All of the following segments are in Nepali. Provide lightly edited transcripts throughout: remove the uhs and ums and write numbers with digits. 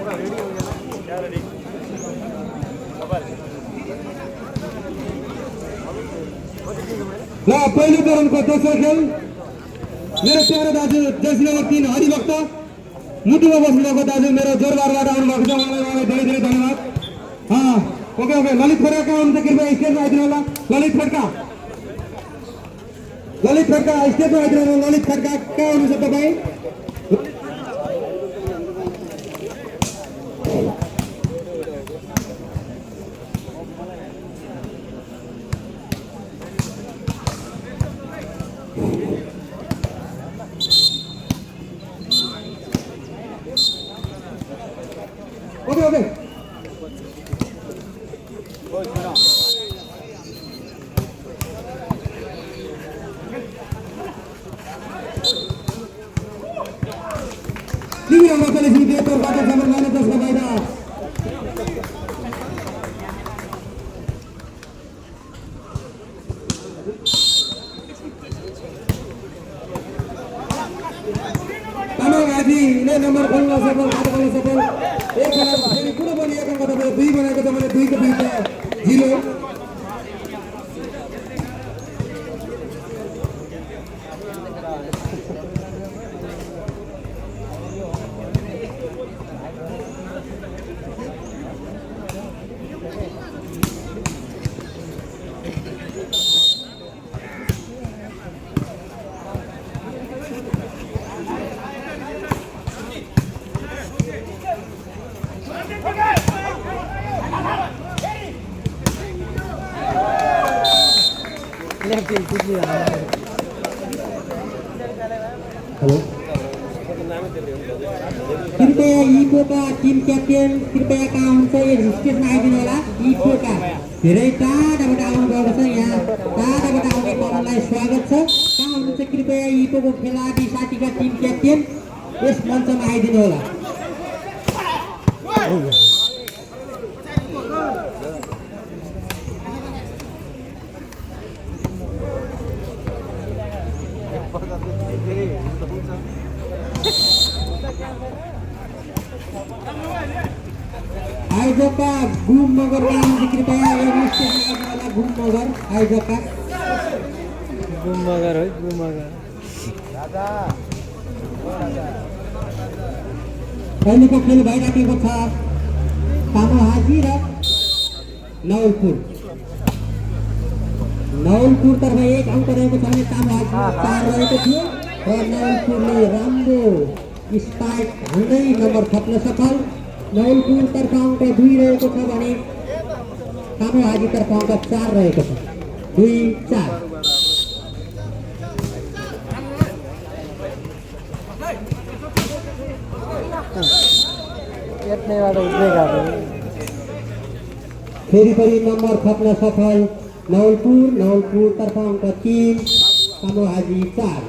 ल पहिलो चरणको दोस्रो खेल मेरो प्यारो दाजु जर्सी नम्बर 3 हरिभक्त मुटुमा बस्नुभएको दाजु मेरो जोरबारबाट आउनुभएको छ उहाँलाई धेरै धेरै धन्यवाद। ओके ललित खड्का हुनुहुन्छ कृपया स्टेजमा आइदिनु होला। ललित खड्का स्टेजमा आइदिनु होला। ललित खड्का कहाँ हुनुहुन्छ तपाईँ? ओके तीन नंबर चले सीधे तो बातें समझ में 10 का फायदा। तनोगाजी ने नंबर खोलना सफल एक खराब फेरि कुन पनि एक अंक तपाईले 2 बनाएको छ भने 2 को बिचमा 0 हेलो कृपया इको का टिम क्याप्टेन कृपया कहाँ हुन्छ यो स्टेजमा आइदिनु होला। इको का धेरै टाढाबाट आउनु भएको छ। यहाँ टाढाबाट आउने कमललाई स्वागत छ। कहाँ हुनुहुन्छ कृपया इको को खेलाडी साथीका टिम क्याप्टेन यस मञ्चमा आइदिनु होला। आयोजकका गुम मगर कृपया गुम मगर आयोजकका गुम मगर है गुम मगर पहिलेको खेल भइराखेको छ। कामो हाजी र नवलपुर तर्फ 1 अंक रहेको छ भने कामो हाजी 4 रहेको थियो र नवलपुरले राम्रो स्पाइक हाल्दै नम्बर थप्न सफल। नवलपुर तर्फ अंक 2 रहेको छ भने कामो हाजी तर्फ अंक 4 रहेको छ 2-4। फेरि पनि नम्बर थप्न सफल नवलपुर तर्फ अंक 3 कामो हाजी 4।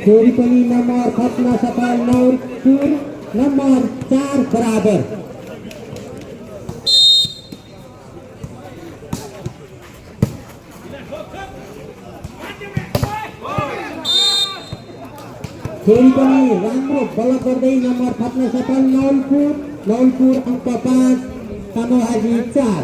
फेरि पनि नम्बर थप्न सफल नवलपुर नम्बर 4 बराबर। फेरि पनि राम्रो बल गर्दै नम्बर थप्न सफल नवलपुर अंक 5 कामो हाजी 4।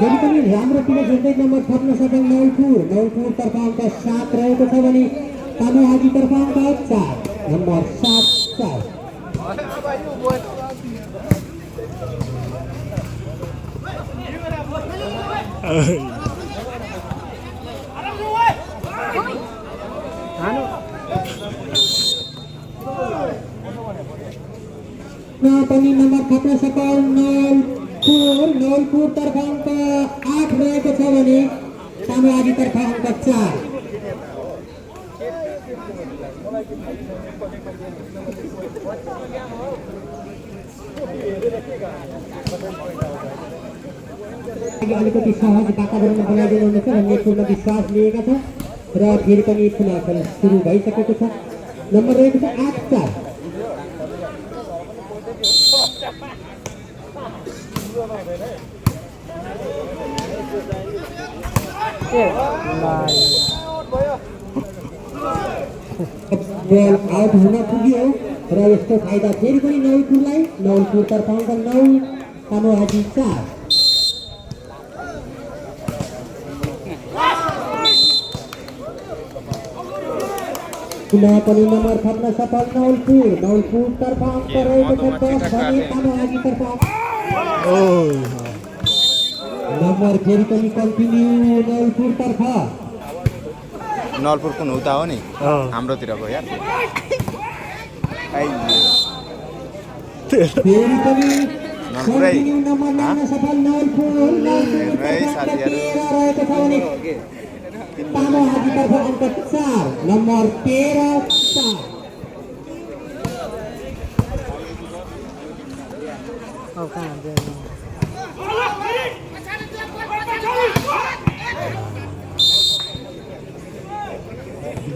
फेरि पनि राम्रो टिम खेल्दै नम्बर थप्न सफल नवलपुर तर्फ अंक 7 रहेको छ भने कामो हाजी तर्फ अंक 4 नम्बर 7-4। पनि नम्बर थप्न सफल नवलपुर नौलपुर तर्फ अङ्क 8 रहेको छ भने तामाहाजी तर्फ अङ्क 4। अलिकति सहज वातावरण बनाइदिनु हुनेछ भन्ने पूर्ण विश्वास लिएका छ र फेरि पनि पुनः खेल सुरु भइसकेको छ। नम्बर रहेको छ 8-4। बल आउट हुन पुग्यो र यसको फाइदा फेरि पनि नौलपुरलाई। नौलपुर तर्फ अङ्क 9 तामाहाजी 4। पुनः पनि नम्बर थप्न सफल नौलपुर। नौलपुर तर्फ अङ्क रहेको छ 10 भने तामाहाजी तर्फ नम्बर फेरि पनि कन्टिन्यू नौलपुर तर्फ। नौलपुर कुन हुँदा हो नि हाम्रोतिरको यार फेरि पनि कन्टिन्यू नम्बर ल्याउन सफल नौलपुर। रहेको छ भने तामाहाजी तर्फ अङ्क 4 नम्बर 13-4।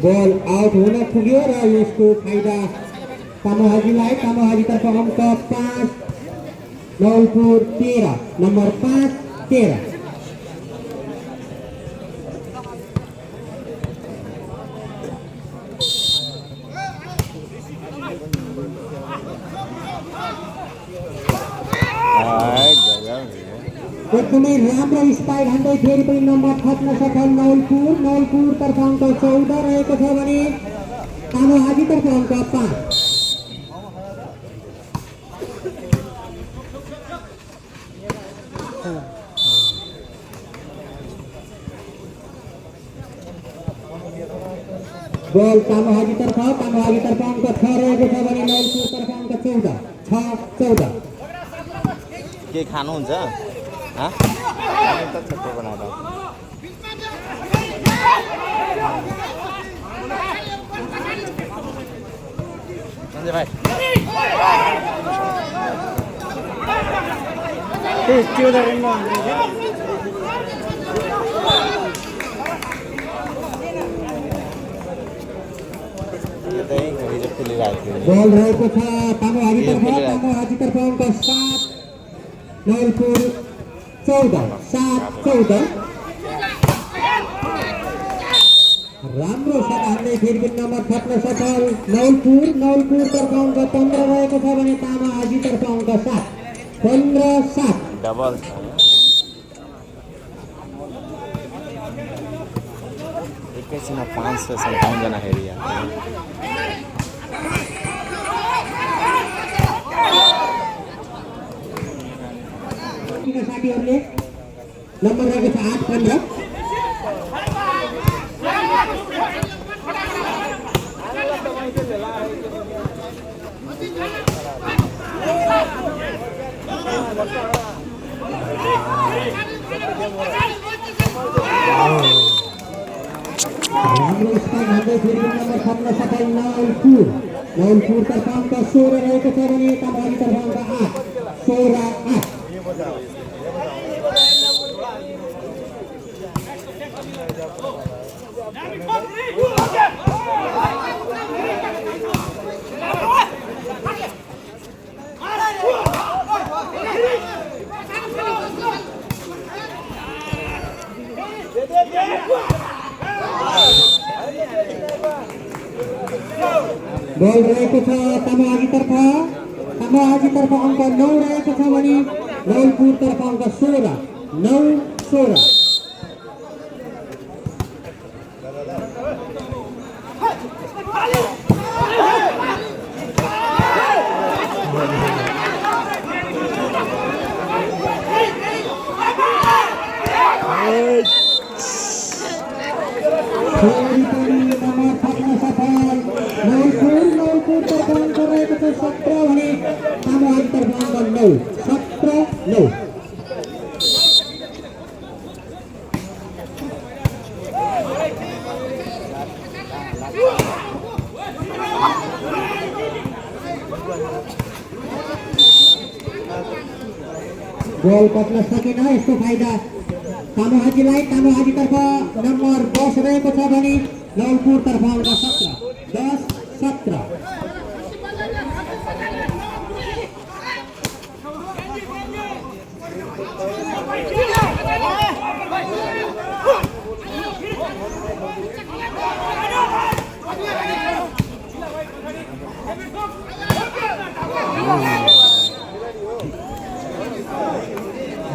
बल आउट हुन पुग्यो र यसको फाइदा तामाहाजीलाई। तामाहाजी तर्फ अङ्क 5 नौलपुर 13 नम्बर 5-13। एकदमै राम्रो स्पाइक हान्दै फेरि पनि नम्बर थप्न सफल नौलपुर। नौलपुर तर्फ अङ्क 14 रहेको छ भने तामाहाजी तर्फ अङ्क 5। बल तामाहाजी तर्फ अङ्क 6 रहेको छ भने नौलपुर तर्फ अङ्क 14 6-14। के खानुहुन्छ हाँ तो छोटो बना रहा संजय भाई क्यों बॉल रहेको छ तामाहाजी तर्फ अङ्क 7 नौलपुर 14-7-14। राम्रो सट हान्दै फेरि पनि नम्बर थप्न सफल नौलपुर तर्फ अङ्क 15 रहेको छ भने तामाहाजी तर्फ अङ्क 7 15-7। डबल एकैछिनमा 557 जना हेरिया साथीहरूले नम्बर रहेको छ 8-15। राम्रो स्पाइक हान्दै फेरि नम्बर थप्न सफल नौलपुर तर्फ अङ्क 16 रहेको छ भने तामाहाजी तर्फ अङ्क 8 16-8। बल रहेको छ तामाहाजी तर्फ अङ्क 9 रहेको छ भने नौलपुर तर्फ अङ्क 16 9-16। नौलपुर तर्फ अङ्क रहेको छ 17 भने तामाहाजी तर्फ अङ्क 9 17-9। गोल कट्न सकेन। यसको फाइदा तामाहाजीलाई। तामाहाजीतर्फ नम्बर 10 रहेको छ भने नवलपुरतर्फ अङ्क 17-10-17।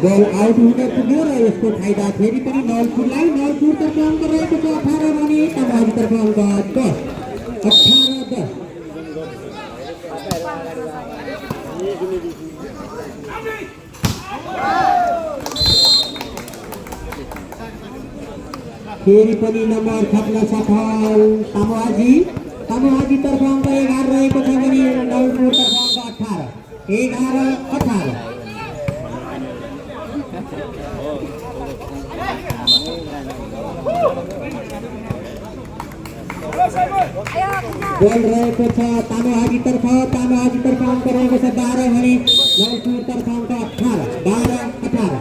गोल आउट हुन पुग्यो र यसको फाइदा फेरि पनि नवलपुरलाई। नवलपुरतर्फ अङ्क रहेको छ 18 भने तामाहाजीतर्फ अङ्क 18-10। फेरि पनि नम्बर थप्न सफल तामाहाजी। तामाहाजीतर्फ अङ्क 11 रहेको छ भने नवलपुरतर्फ अङ्क 18-11-18। गोल रहेको छ तामाहाजीतर्फ। तामाहाजीतर्फ अङ्क रहेको छ 12 भने नवलपुरतर्फ अङ्क 18-12-18।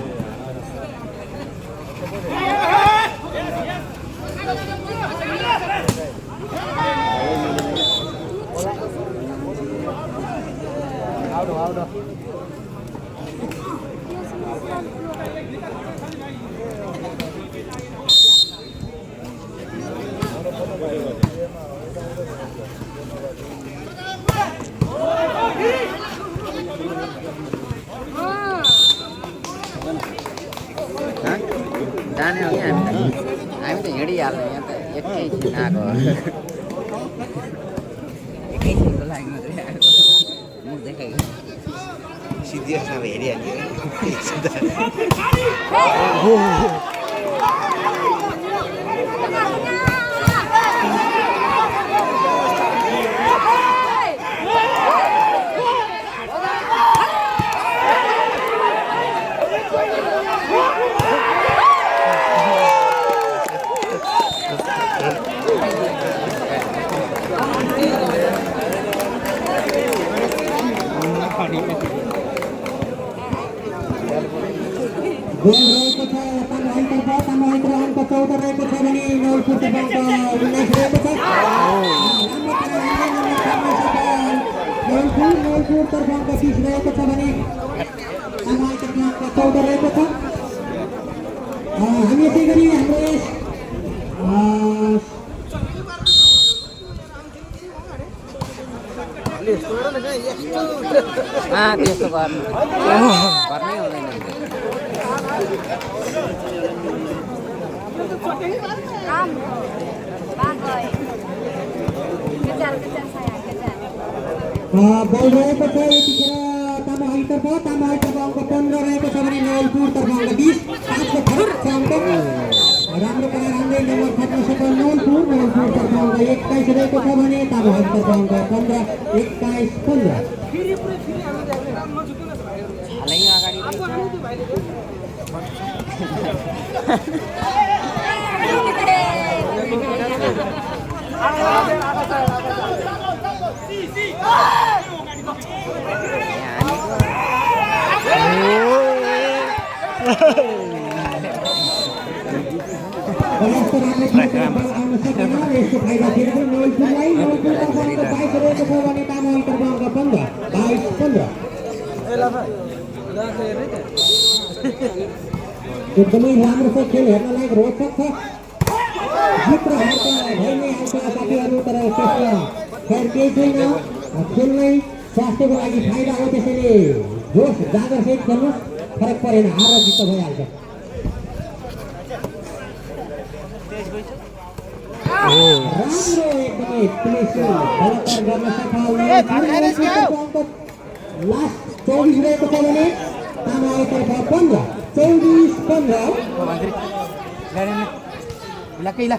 जाने हो कि हामी त हिँडिहाल्ने यहाँ त एकैछिन आएको एकैछिनको लागि मात्रै आएको मुख देखाएको सिद्धियोसँग हेरिहाल्यो गोल रहेको छ तामाहाजीतर्फ। तामाहाजीतर्फ अङ्क 14 रहेको छ भने नवलपुरतर्फ अङ्क 19 रहेको छ। नवलपुरतर्फ अङ्क 30 रहेको छ भने तामाहाजीतर्फ अङ्क 14 रहेको छ। हामी यसै गरी हाम्रो त्यस्तो गर्नै हुँदैन। बल रहेको छ यतिखेर तामाहाजीतर्फ। तामाहाजीतर्फ अङ्क 15 रहेको छ भने नवलपुरतर्फ अङ्क 20। 5 फरक छ अङ्क। राम्रो पारा राम्रै नम्बर थप्न सफल नवलपुर। नवलपुरतर्फ अङ्क 21 रहेको छ भने तामाहाजीतर्फ अङ्क 15-21-15। यसको फाइदा फेरि पनि नवलपुरलाई। नवलपुरतर्फ अङ्क 22 रहेको छ भने तामाहाजीतर्फ अङ्क 15-22-15। एकदमै राम्रो छ खेल, हेर्न लायक रोचक छ। जित र हार त भइ नै हाल्छ साथीहरू, तर त्यसमा खैर केही छैन। खेल्नै स्वास्थ्यको लागि फाइदा हो, त्यसैले जोस जागरसहित खेल्नुहोस्, फरक परेन, हार र जित भइहाल्छ। राम्रो एकदमै प्लेसर बलतर गर्न सफल। लास्ट 24 रहेको छ भने तामाहाजीतर्फ 15-24-15। बल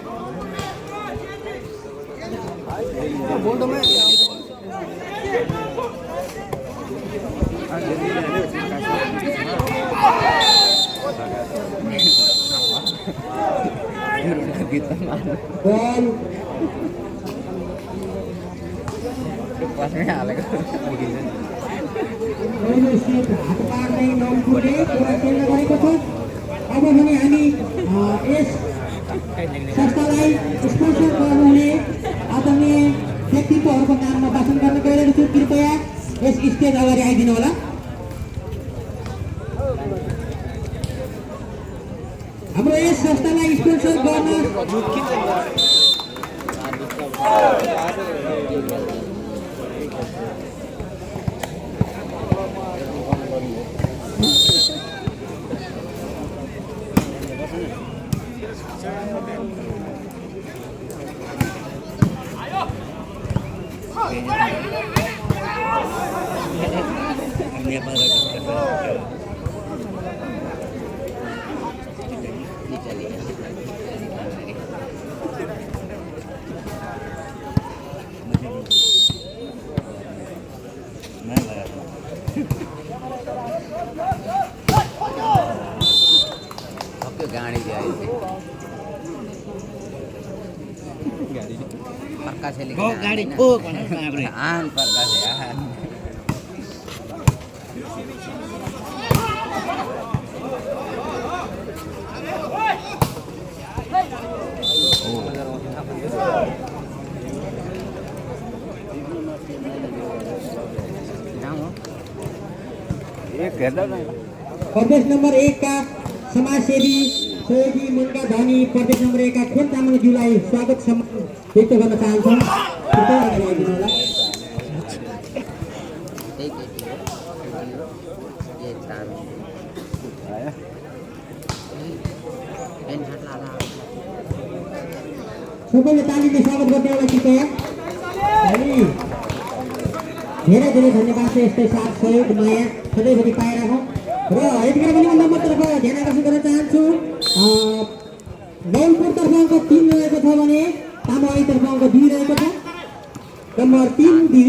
हालेको पहिलो सेट हात पार्दै नौलपुरले पुरा खेल्न गएको छ। अब भने हामी यस संस्थालाई स्पोन्सर गर्नुहुने आदरणीय व्यक्तित्वहरूको नाममा भाषण गर्न गइरहेको छु। कृपया यस स्टेज अगाडि आइदिनु होला। हाम्रो यस संस्थालाई स्पोन्सर गर्न गाडी प्रकाशले गाडी पो भनेर आन प्रकाश यार प्रदेश नंबर 1 का समाजसेवी सहयोगी मुन्का धनी प्रदेश नंबर 1 का खेल तामाङज्यूलाई स्वागत सम्मान व्यक्त गर्न चाहन्छौँ। कृपया अगाडि आइदिनु होला। सबैले तालीले स्वागत गर्ने होला कृपया। धेरै धेरै धन्यवाद छ यस्तै साथ सहयोग माया सधैँभरि पाइराखौँ। र यतिखेर पनि म नम्बरतर्फ ध्यान आकर्षण गर्न चाहन्छु। नौलपुरतर्फ अङ्क 3 रहेको छ भने तामाङतर्फ अङ्क 2 रहेको छ। नम्बर 3 2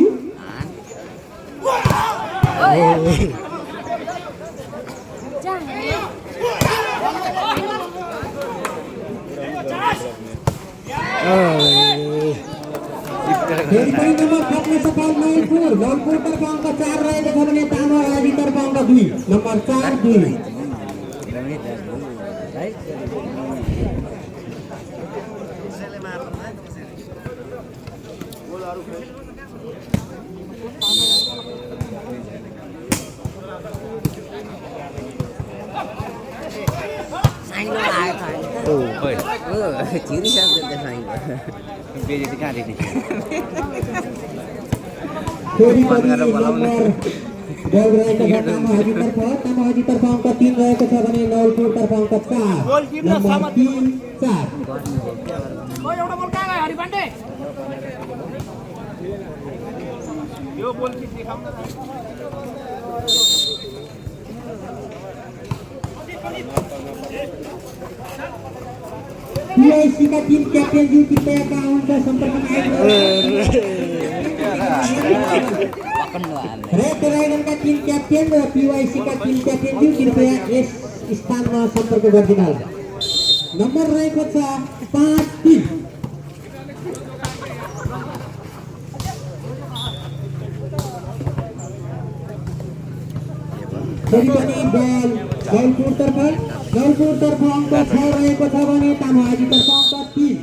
फेरि पनि नम्बर खप्न सफल नौलपुरतर्फ अङ्क 4 रहेको छ भने तामाङतर्फ अङ्क 2 नम्बर 4 2 चिरी सक्छ बेजेती कहाँ देखि फेरि पनि नम्बर बल रहेको छ तामाङतर्फ अङ्क 3 रहेको छ भने नौलपुरतर्फ अङ्क 4 नम्बर 3 4 एउटा बोल कहाँ गयो हरिपाण्डे यो बोल कि देखाउन पीआईसी का टीम कैप्टन जी कृपया उनका संपर्क में रेड ड्रैगन का टीम कैप्टन र पीआईसी का टीम कैप्टन जी कृपया यस स्थानमा सम्पर्क गरिदिनु होला। नम्बर रहेको छ 5-3 फेरि पनि बल नौलपुरतर्फ अङ्क 6 रहेको छ भने तामाङतर्फ अङ्क 3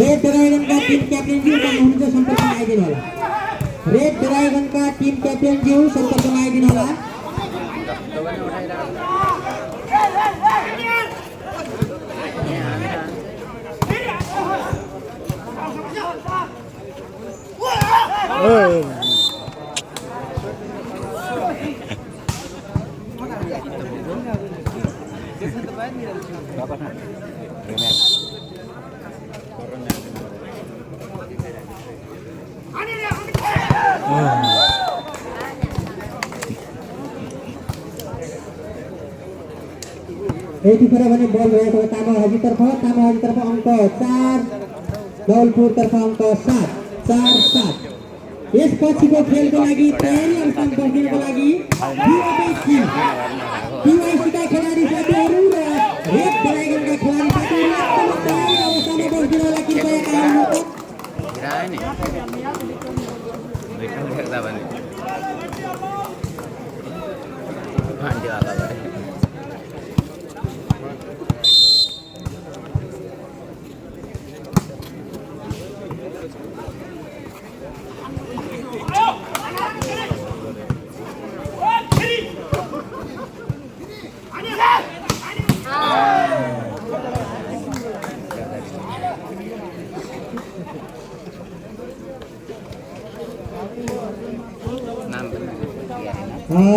रेड ड्रैगन का टीम कैप्टन जी हुनुहुन्छ सम्पर्कमा आइदिनु होला। रेड ड्रैगन का टीम कैप्टन जी सम्पर्कमा आइदिनु होला। यतिखेर भने बल रहेको तामाङतर्फ अङ्क 4 नौलपुरतर्फ अङ्क 7 4-7 यसपछिको खेलको लागि तयारी अवस्थान बस्दिनको लागि पीवाईसीका खेलाडी साथीहरू र रेड ड्राइगनका खेलाडी साथीहरू तयारी अवस्थामा बस्दिन होला। कृपया भांडीवाला भाई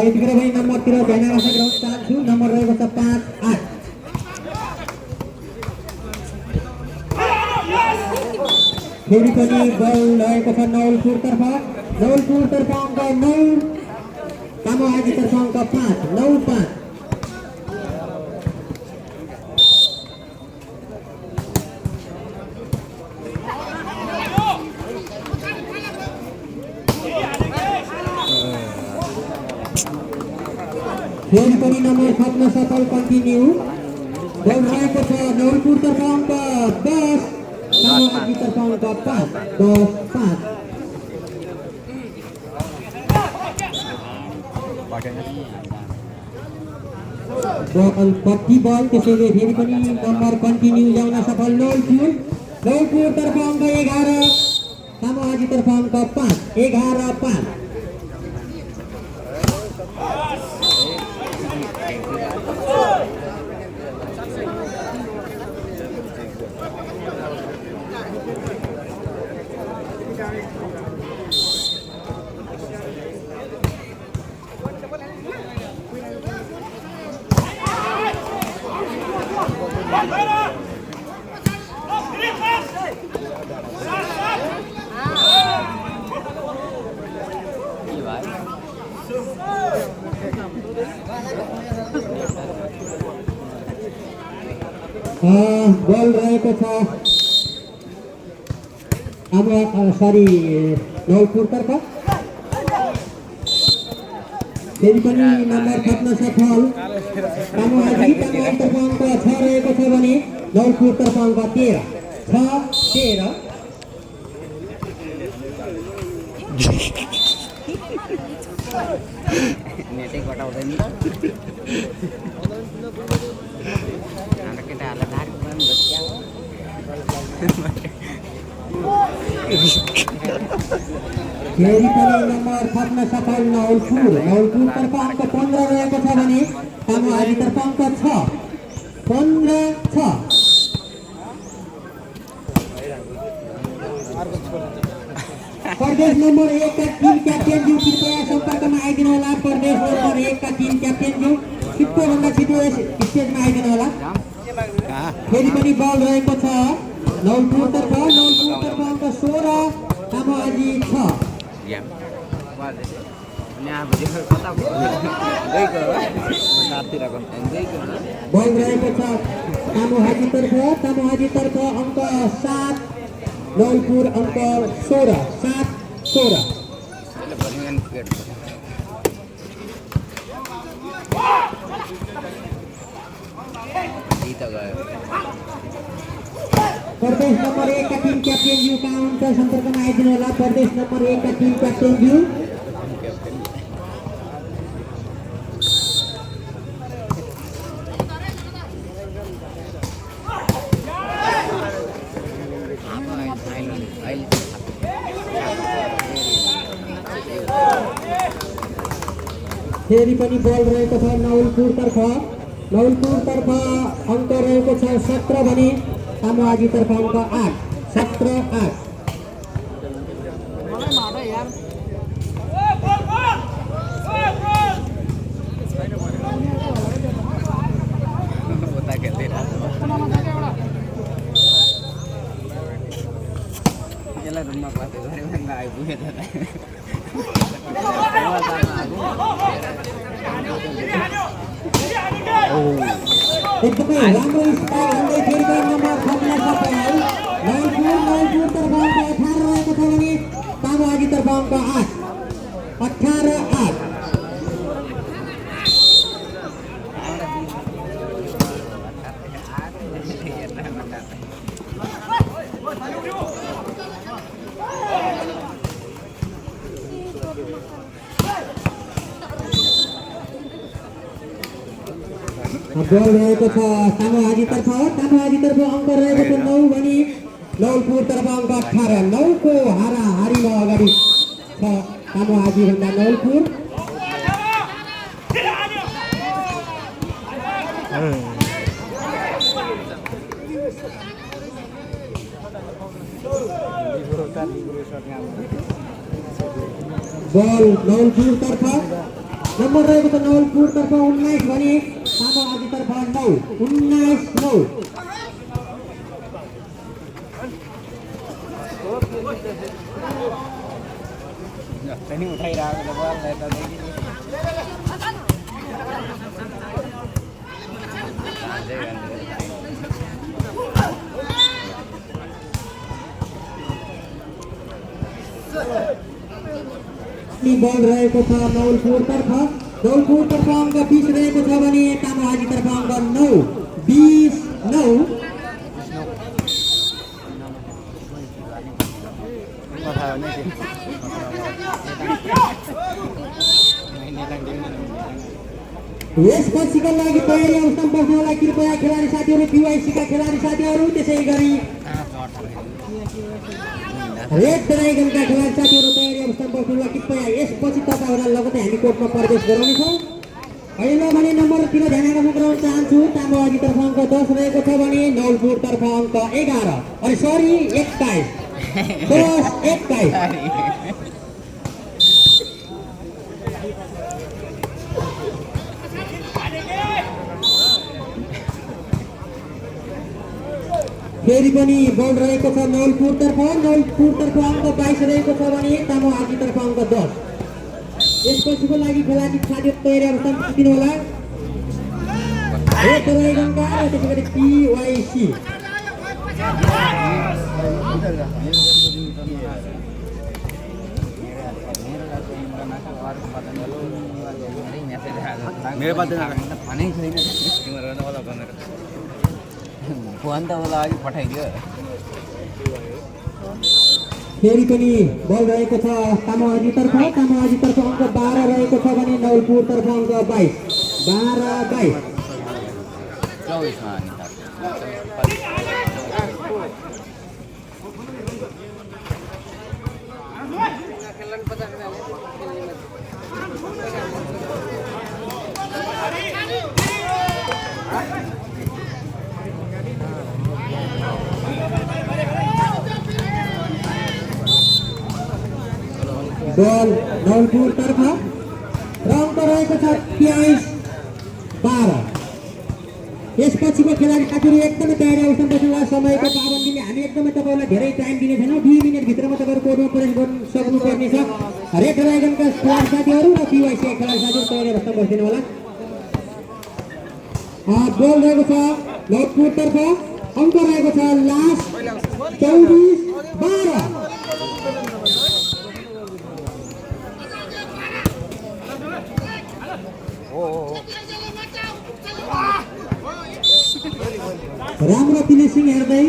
Itu kira main nomor kira dana rasa ground satu nomor raya tepat 8. Kiri kali bal dari kosan 0 terpa angka 0. Kamu Haji terpa angka 4 0-4. Kiri kali nomor 14 safal continue. Bal dari kosan 0 terpa angka 10. Kamu Haji terpa angka 4 2-4. Ball 40 ball ke sini फेरि पनि नम्बर कन्टिन्यू ल्याउन सफल 0 तर्फ अङ्क 11 कामो हाजी तर्फ अङ्क 5 11-5 बल रहेको छ सरी नौलपुरतर्फ फेरि पनि नम्बर खप्न सफल कामो हाजी तर्फ अङ्क 6 रहेको छ भने नौलपुरतर्फ अङ्क 13 6-13 नेटै कटाउँदैन kita ada tarik kan bersiap फेरि पनि नम्बर खप्न सफल नौलपुर तर्फ अङ्क 15 रहेको छ भने कामो हाजी तर्फ अङ्क 6 15-6 प्रदेश नम्बर 1 का टिम क्याप्टेन ज्यू कृपया सम्पर्कमा आइदिनु होला प्रदेश नम्बर 1 का टिम क्याप्टेन ज्यू छिटोभन्दा छिटो स्टेजमा आइदिनु होला फेरि पनि बल रहेको छ नौलपुरतर्फ अङ्क 16 कामो हाजी 6 बल रहेको छ कामो हाजीतर्फ अङ्क 7 नौलपुर अङ्क 16 7-16 प्रदेश नम्बर 1 का टिम क्याप्टेन ज्यू काउन्टर सम्पर्कमा आइदिनु होला प्रदेश नम्बर 1 का टिम क्याप्टेन ज्यू फेरि पनि बल रहेको छ नौलपुरतर्फ अङ्क रहेको छ 17 भने कामो हाजीतर्फ अङ्क 8 17-8 rumah kelas dari mana ibunya एकदमै राम्रो स्टाइल हान्दै फेरि पनि नम्बर खप्न सफल नौलपुर तर्फ अङ्क 18 रहेको छ भने कामो हाजीतर्फ अङ्क 8 18-8 Thank you. बल रहेको छ तामाहाजीतर्फ अङ्क रहेको छ 9 भने नवलपुरतर्फ अङ्क 18 9 को हाराहारीमा अगाडि छ तामाहाजी भन्दा नवलपुर। बल नवलपुरतर्फ नम्बर रहेको छ नवलपुरतर्फ 19 भने तामाहाजीतर्फ 9 19-9। Ini uठाइरहेको छ बल यता देखि बल रहेको छ नवलपुरतर्फ अङ्क 20 रहेको छ भने तामाहाजीतर्फ अङ्क 9-20-9। यसपछिको लागि तयारी अवस्थामा बस्नुहोला कृपया खेलाडी साथीहरू, पिवाइसीका खेलाडी साथीहरू, त्यसै गरी रेड ड्राइगनका खेलाडी साथीहरू तयारी अवस्थामा बस्नुहोला कृपया। यसपछि तपाईँहरूलाई लगतै हामी कोर्टमा प्रवेश गराउनेछौँ। अहिले भने नम्बर 3 ध्यान आकर्षण गराउन चाहन्छु। तामाहाजीतर्फ अङ्क 10 रहेको छ भने नवलपुरतर्फ अङ्क 11 अरे सरी 21 10-21। फेरि पनि बल रहेको छ नवलपुरतर्फ अङ्क 22 रहेको छ भने तामाहाजीतर्फ अङ्क 10। यसपछिको लागि खेलाडी साथीहरू तयारी अवस्थामा दिनुहोला। रेड ड्राइगनका र त्यसै गरी पिवाइसी मेरो बदल भनेकै छैन तिम्रो नबोला भनेर फोन त मलाई अघि पठाइदियो। फेरि पनि बल रहेको छ तामाहाजीतर्फ अङ्क 12 रहेको छ भने नवलपुरतर्फ अङ्क 22 12-22। 24 मा बल नवलपुरतर्फ र अङ्क रहेको छ 23-12। यसपछिको खेलाडी साथीहरू एकदमै तयारी अवस्थामा बस्नुहोला। समयको पाबन्दीले हामी एकदमै तपाईँलाई धेरै टाइम दिने छैनौँ। 2 मिनटभित्रमा तपाईँहरू कोर्टमा प्रवेश गर्न सक्नुपर्नेछ। रेड ड्राइगनका खेलाडी साथीहरू र पिवाइसीका खेलाडी साथीहरू तयारी अवस्थामा बसिदिनु होला। बल रहेको छ नवलपुरतर्फ अङ्क रहेको छ लास्ट 24-12। राम्रो फिनिसिङ हेर्दै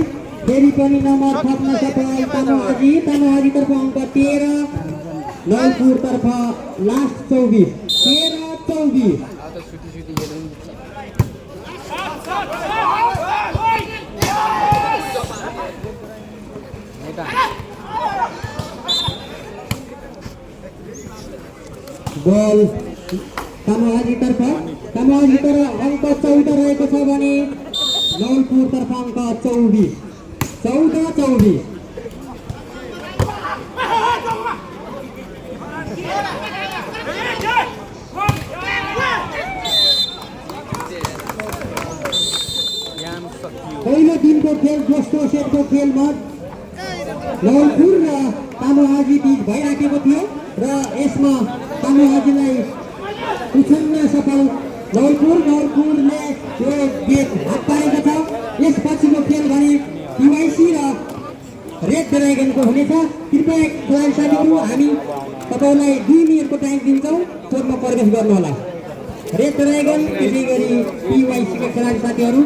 फेरि पनि नम्बर थप्न सफल तामाहाजीतर्फ अङ्क 13 नवलपुरतर्फ लास्ट 24 13-24। बल तामाहाजीतर्फ अङ्क 14 रहेको छ भने नवलपुरतर्फ अङ्क 14-24। पहिलो दिनको खेल दोस्रो सेटको खेलमा नवलपुर र तामाहाजी बीच भइराखेको थियो र यसमा तामाहाजीलाई उछिन्न सफल नवलपुरले यो गेट हात पारेको छ। यसपछिको खेल भने पिवाइसी र रेड ड्राइगनको हुनेछ। कृपया खेलाडी साथीहरू हामी तपाईँलाई 2 मिनटको टाइम दिन्छौँ, कोर्टमा प्रवेश गर्नुहोला। रेड ड्राइगन त्यसै गरी पिवाइसीका खेलाडी साथीहरू